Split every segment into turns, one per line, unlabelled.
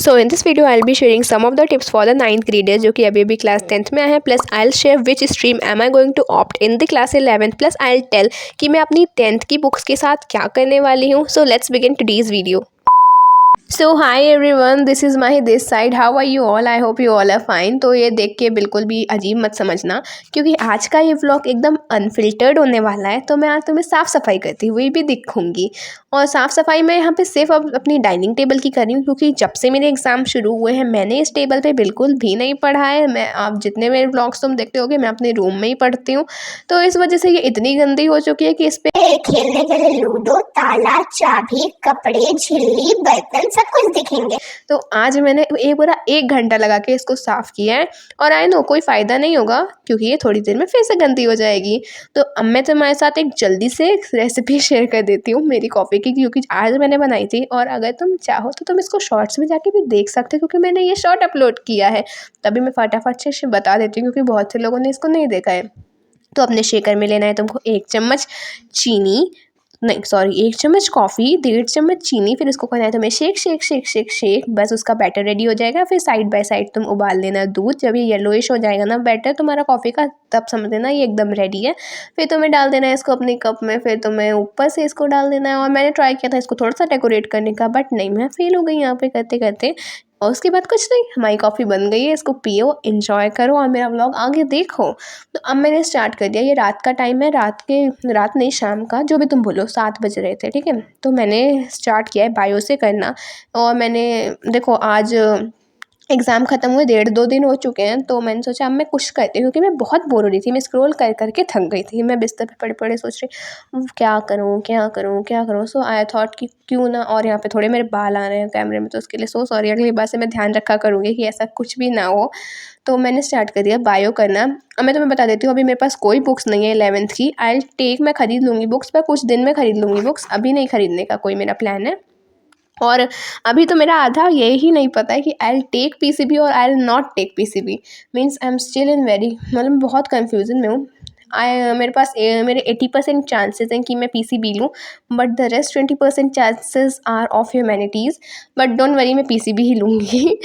So in this video I will be sharing some of the tips for the 9th graders जो कि अभी अभी class 10th में आए हैं, plus I will share which stream am I going to opt in the class 11th, plus I will tell कि मैं अपनी 10th की बुक्स के साथ क्या करने वाली हूँ. So let's begin today's video. So hi everyone, this is Mahi this side. How are you all? I hope you all are fine. तो ये देख के बिल्कुल भी अजीब मत समझना, क्योंकि आज का ये व्लॉग एकदम अनफिल्टर्ड होने वाला है. तो मैं आज तुम्हें साफ़ सफाई करती हुई भी दिखूंगी. और साफ़ सफाई मैं यहाँ पे सिर्फ अब अपनी डाइनिंग टेबल की कर रही हूँ, क्योंकि जब से मेरे एग्ज़ाम शुरू हुए हैं मैंने इस टेबल पे बिल्कुल भी नहीं पढ़ा है. मैं आप जितने मेरे व्लॉग्स तुम देखते होगे मैं अपने रूम में ही पढ़ती हूँ. तो इस वजह से ये इतनी गंदी हो चुकी है कि इस पे
खेलने के लिए लूडो, ताला, चाबी, कपड़े, झिल्ली, बर्तन सब कुछ दिखेंगे.
तो आज मैंने पूरा 1 घंटा लगा के इसको साफ़ किया है. और आई नो कोई फ़ायदा नहीं होगा, क्योंकि ये थोड़ी देर में फिर से गंदी हो जाएगी. तो अब मैं तुम्हारे साथ एक जल्दी से एक रेसिपी शेयर कर देती हूँ मेरी कॉफ़ी की, क्योंकि आज मैंने बनाई थी. और अगर तुम चाहो तो तुम इसको शॉर्ट्स में जाके भी देख सकते हो, क्योंकि मैंने ये शॉर्ट अपलोड किया है. तभी मैं फटाफट से बता देती हूँ, क्योंकि बहुत से लोगों ने इसको नहीं देखा है. तो अपने शेकर में लेना है तुमको 1 चम्मच चीनी, नहीं सॉरी 1 चम्मच कॉफ़ी, 1.5 चम्मच चीनी. फिर इसको करना है तुम्हें shake shake shake shake shake. बस उसका बैटर रेडी हो जाएगा. फिर साइड बाय साइड तुम उबाल लेना दूध. जब ये येलोइश हो जाएगा ना बैटर तुम्हारा कॉफ़ी का, तब समझ लेना ये एकदम रेडी है. फिर तुम्हें डाल देना है इसको अपने कप में. फिर तुम्हें ऊपर से इसको डाल देना है. और मैंने ट्राई किया था इसको थोड़ा सा डेकोरेट करने का, बट नहीं, मैं फेल हो गई यहाँ पे करते करते. और उसके बाद कुछ नहीं, हमारी कॉफ़ी बन गई है. इसको पियो, एंजॉय करो और मेरा व्लॉग आगे देखो. तो अब मैंने स्टार्ट कर दिया. ये रात का टाइम है, रात नहीं शाम का, जो भी तुम बोलो, 7 बज रहे थे, ठीक है. तो मैंने स्टार्ट किया है बायो से करना. और मैंने देखो आज एग्ज़ाम ख़त्म हुए 1.5-2 दिन हो चुके हैं. तो मैंने सोचा अब मैं कुछ करती हूँ, क्योंकि मैं बहुत बोर हो रही थी. मैं स्क्रॉल कर करके थक गई थी. मैं बिस्तर पे पड़े पड़े सोच रही क्या करूँ क्या करूँ क्या करूँ. सो आई थॉट कि क्यों ना. और यहाँ पे थोड़े मेरे बाल आ रहे हैं कैमरे में, तो उसके लिए सो सॉरी. अगली बार से मैं ध्यान रखा करूँगी कि ऐसा कुछ भी ना हो. तो मैंने स्टार्ट कर दिया बायो करना. अब मैं तुम्हें बता देती हूँ, अभी मेरे पास कोई बुक्स नहीं है 11th की. आई टेक, मैं ख़रीद लूँगी बुक्स, पर कुछ दिन में ख़रीद लूँगी बुक्स. अभी नहीं ख़रीदने का कोई मेरा प्लान है. और अभी तो मेरा आधा ये ही नहीं पता है कि आई विल टेक पीसीबी और I will not take PCB. Means I am still in very, मतलब बहुत कन्फ्यूज़न में हूँ. मेरे पास मेरे 80% चांसेस हैं कि मैं पीसीबी लूँ, but the rest 20% chances are of humanities. But don't worry, मैं पीसीबी ही लूँगी.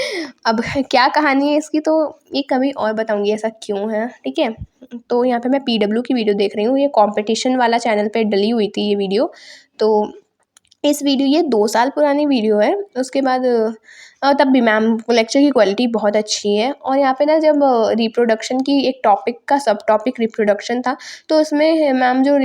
अब क्या कहानी है इसकी तो ये कभी और बताऊँगी ऐसा क्यों है, ठीक है. तो यहाँ पे मैं पीडब्ल्यू की वीडियो देख रही हूँ. ये कंपटीशन वाला चैनल पे डली हुई थी ये वीडियो. तो इस वीडियो, ये 2 साल पुरानी वीडियो है. उसके बाद तब भी मैम लेक्चर की क्वालिटी बहुत अच्छी है. और यहाँ पे ना जब रिप्रोडक्शन की एक टॉपिक का सब टॉपिक रिप्रोडक्शन था, तो उसमें मैम जो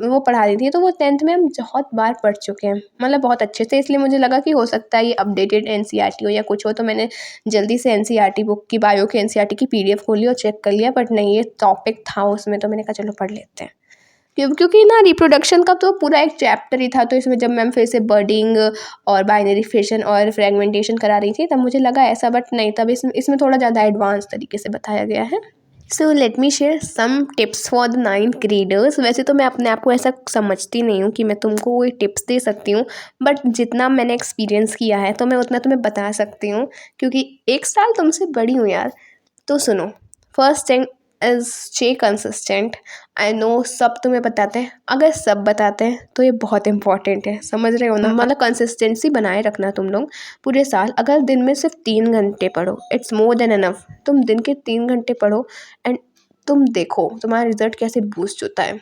वो पढ़ा रही थी, तो वो 10th में हम बहुत बार पढ़ चुके हैं, मतलब बहुत अच्छे से. इसलिए मुझे लगा कि हो सकता है ये अपडेटेड एनसीईआरटी हो या कुछ हो. तो मैंने जल्दी से एनसीईआरटी बुक की, बायो की एनसीईआरटी की पीडीएफ खोली और चेक कर लिया. बट नहीं, ये टॉपिक था उसमें, तो मैंने कहा चलो पढ़ लेते हैं. क्योंकि ना रिप्रोडक्शन का तो पूरा एक चैप्टर ही था. तो इसमें जब मैम फिर से बर्डिंग और बाइनरी फिशन और फ्रेगमेंटेशन करा रही थी, तब मुझे लगा ऐसा, बट नहीं, तब इसमें थोड़ा ज़्यादा एडवांस तरीके से बताया गया है. So let me share some tips for the 9th graders. वैसे तो मैं अपने आप को ऐसा समझती नहीं हूँ कि मैं तुमको कोई टिप्स दे सकती हूँ, बट जितना मैंने एक्सपीरियंस किया है तो मैं उतना तुम्हें बता सकती हूँ, क्योंकि 1 साल तुमसे बड़ी हूँ यार. तो सुनो, first thing is stay consistent. I know सब तुम्हें बताते हैं, अगर सब बताते हैं तो ये बहुत इंपॉर्टेंट है, समझ रहे हो ना. मतलब कंसिस्टेंसी बनाए रखना तुम लोग पूरे साल. अगर दिन में सिर्फ 3 घंटे पढ़ो, इट्स मोर देन इनफ. तुम दिन के 3 घंटे पढ़ो एंड तुम देखो तुम्हारा रिजल्ट कैसे बूस्ट होता है.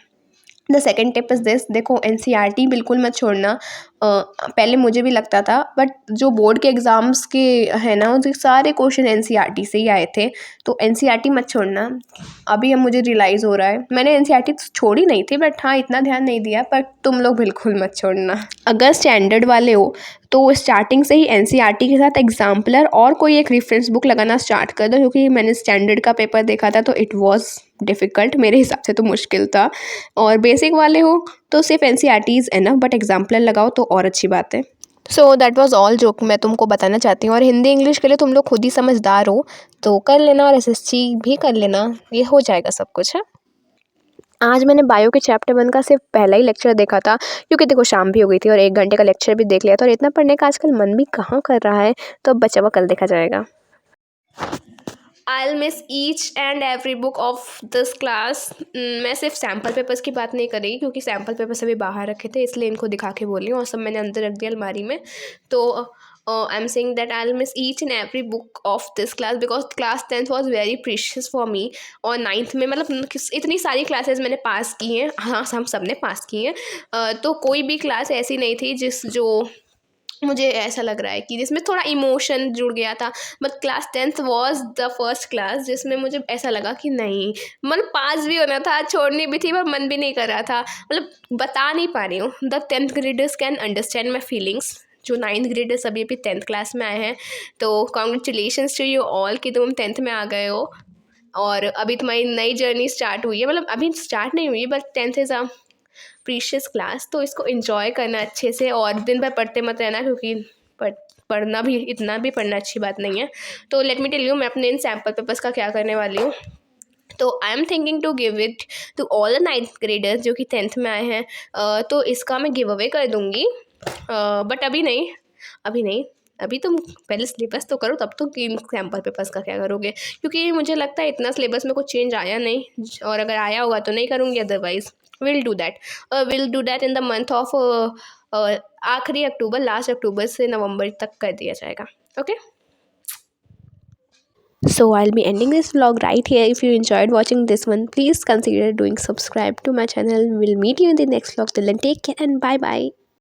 The second tip is this. देखो एनसीईआरटी बिल्कुल मत छोड़ना. पहले मुझे भी लगता था, बट जो बोर्ड के एग्ज़ाम्स के हैं ना, उसके सारे क्वेश्चन एनसीईआरटी से ही आए थे. तो एनसीईआरटी मत छोड़ना. अभी अब मुझे रियलाइज़ हो रहा है, मैंने एनसीईआरटी छोड़ी नहीं थी, बट हाँ इतना ध्यान नहीं दिया. पर तुम लोग बिल्कुल मत छोड़ना. अगर स्टैंडर्ड वाले हो तो स्टार्टिंग से ही एनसीईआरटी के साथ एग्जाम्पलर और कोई एक रेफरेंस बुक लगाना स्टार्ट कर दो, क्योंकि मैंने स्टैंडर्ड का पेपर देखा था तो इट वाज डिफ़िकल्ट, मेरे हिसाब से तो मुश्किल था. और बेसिक वाले हो तो सिर्फ NCERT is enough, but exemplar लगाओ तो और अच्छी बात है. सो दैट वाज ऑल जो मैं तुमको बताना चाहती हूँ. और हिंदी इंग्लिश के लिए तुम लोग खुद ही समझदार हो, तो कर लेना. और एसएससी भी कर लेना, ये हो जाएगा सब कुछ है. आज मैंने बायो के चैप्टर 1 का सिर्फ पहला ही लेक्चर देखा था, क्योंकि देखो शाम भी हो गई थी. और 1 घंटे का लेक्चर भी देख लिया था. और इतना पढ़ने का आजकल मन भी कहाँ कर रहा है, तो अब बचा हुआ कल देखा जाएगा. I will miss each and every book of this class. मैं सिर्फ सैम्पल पेपर्स की बात नहीं कर रही, क्योंकि सैम्पल पेपर्स अभी बाहर रखे थे, इसलिए इनको दिखा के बोल रही हूँ. और सब मैंने अंदर रख दिया अलमारी में. तो I'm saying that I'll miss each and every book of this class because class 10th was very precious for me. और 9th में मतलब इतनी सारी क्लासेस मैंने पास की हैं, हाँ हम सब ने पास की हैं, तो कोई भी क्लास ऐसी नहीं थी जो मुझे ऐसा लग रहा है कि जिसमें थोड़ा इमोशन जुड़ गया था। But class 10th was the first class जिसमें मुझे ऐसा लगा कि नहीं, मतलब पास भी होना था, छोड़नी भी थी पर मन भी नहीं कर रहा था, मतलब बता नहीं पा रही हूँ। The 10th graders can understand my feelings. जो 9th ग्रेडर्स अभी 10th क्लास में आए हैं, तो कॉन्ग्रेचुलेशंस टू यू ऑल कि तुम 10th में आ गए हो और अभी तुम्हारी नई जर्नी स्टार्ट हुई है, मतलब अभी स्टार्ट नहीं हुई है, but 10th is a precious class, तो इसको एंजॉय करना अच्छे से और दिन भर पढ़ते मत रहना, क्योंकि पढ़ना भी, इतना भी पढ़ना अच्छी बात नहीं है। तो लेट मी टेल यू मैं अपने इन सैम्पल पेपर्स का क्या करने वाली हूँ। तो I am thinking to give it to all the 9th graders जो कि 10th में आए हैं। तो इसका मैं गिव अवे कर दूँगी, बट अभी नहीं, अभी तुम पहले सिलेबस तो करो, तब तुम इन सैम्पल पेपर्स का क्या करोगे, क्योंकि मुझे लगता है इतना सिलेबस में कुछ चेंज आया नहीं, और अगर आया होगा तो नहीं करूँगी, otherwise will do that in the month of आखिरी अक्टूबर, लास्ट अक्टूबर से नवंबर तक कर दिया जाएगा। Okay, so I'll be ending this vlog right here. If you enjoyed watching this one, please consider doing subscribe to my channel. We'll meet you in the next vlog. Till then, take care and bye bye.